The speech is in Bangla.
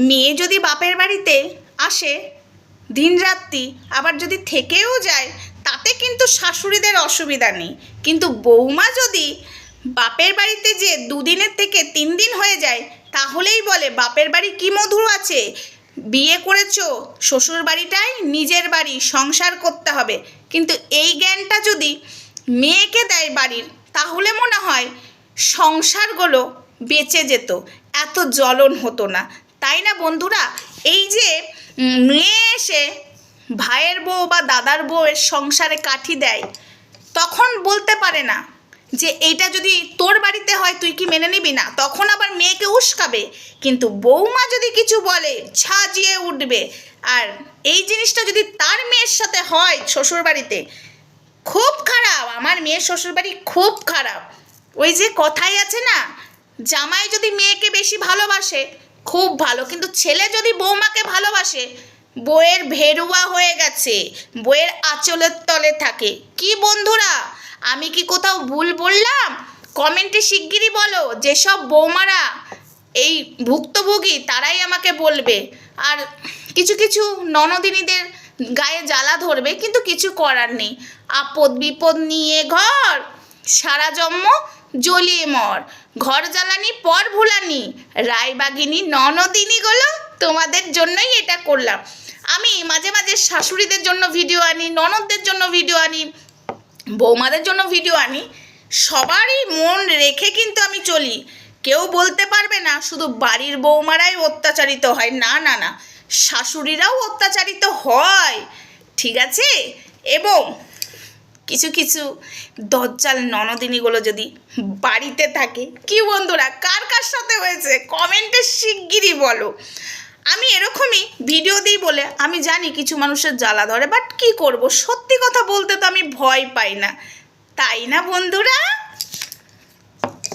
মেয়ে যদি বাপের বাড়িতে আসে দিনরাত্রি, আবার যদি থেকেও যায়, তাতে কিন্তু শাশুড়িদের অসুবিধা নেই। কিন্তু বৌমা যদি বাপের বাড়িতে যে 2 দিনের থেকে 3 দিন হয়ে যায়, তাহলেই বলে বাপের বাড়ি কি মধুর আছে, বিয়ে করেছো শ্বশুর বাড়িটাই নিজের বাড়ি, সংসার করতে হবে। কিন্তু এই জ্ঞানটা যদি মেয়েকে দেয় বাড়ির, তাহলে মনে হয় সংসারগুলো বেঁচে যেত, এত জ্বলন হতো না, তাই না বন্ধুরা? এই যে মেয়ে এসে ভাইয়ের বউ বা দাদার বউয়ের সংসারে কাঠি দেয়, তখন বলতে পারে না যে এইটা যদি তোর বাড়িতে হয় তুই কি মেনে নিবি না, তখন আবার মেয়েকে উস্কাবে। কিন্তু বৌমা যদি কিছু বলে ঝাঁঝিয়ে উঠবে। আর এই জিনিসটা যদি তার মেয়ের সাথে হয় শ্বশুর বাড়িতে, খুব খারাপ, আমার মেয়ের শ্বশুরবাড়ি খুব খারাপ। ওই যে কথাই আছে না, জামাই যদি মেয়েকে বেশি ভালোবাসে খুব ভালো, কিন্তু ছেলে যদি বৌমাকে ভালোবাসে, বউয়ের ভেরুয়া হয়ে গেছে, বউয়ের আঁচলের তলে থাকে। কি বন্ধুরা, আমি কি কোথাও ভুল বললাম? কমেন্টে শিগগিরই বলো, যেসব বৌমারা এই ভুক্তভোগী তারাই আমাকে বলবে। আর কিছু কিছু ননদিনীদের গায়ে জ্বালা ধরবে, কিন্তু কিছু করার নেই। আপদ বিপদ নিয়ে ঘর, সারা জন্ম জ্বলিয়ে মর, ঘর জ্বালানি পর ভুলানি, রায়বাগিনী ননদিনীগুলো তোমাদের জন্যই এটা করলাম। আমি মাঝে মাঝে শাশুড়িদের জন্য ভিডিও আনি, ননদদের জন্য ভিডিও আনি, বৌমাদের জন্য ভিডিও আনি, সবারই মন রেখে কিন্তু আমি চলি। কেউ বলতে পারবে না শুধু বাড়ির বৌমারাই অত্যাচারিত হয়, না না না, শাশুড়িরাও অত্যাচারিত হয়, ঠিক আছে? এবং কিছু কিছু দজ্জাল ননদিনীগুলো যদি বাড়িতে থাকে, কি বন্ধুরা কার কার সাথে হয়েছে কমেন্টে শিগগিরই বলো। আমি এরকমই ভিডিও দিই বলে আমি জানি কিছু মানুষের জ্বালা ধরে, বাট কি করব, সত্যি কথা বলতে তো আমি ভয় পাই না, তাই না বন্ধুরা?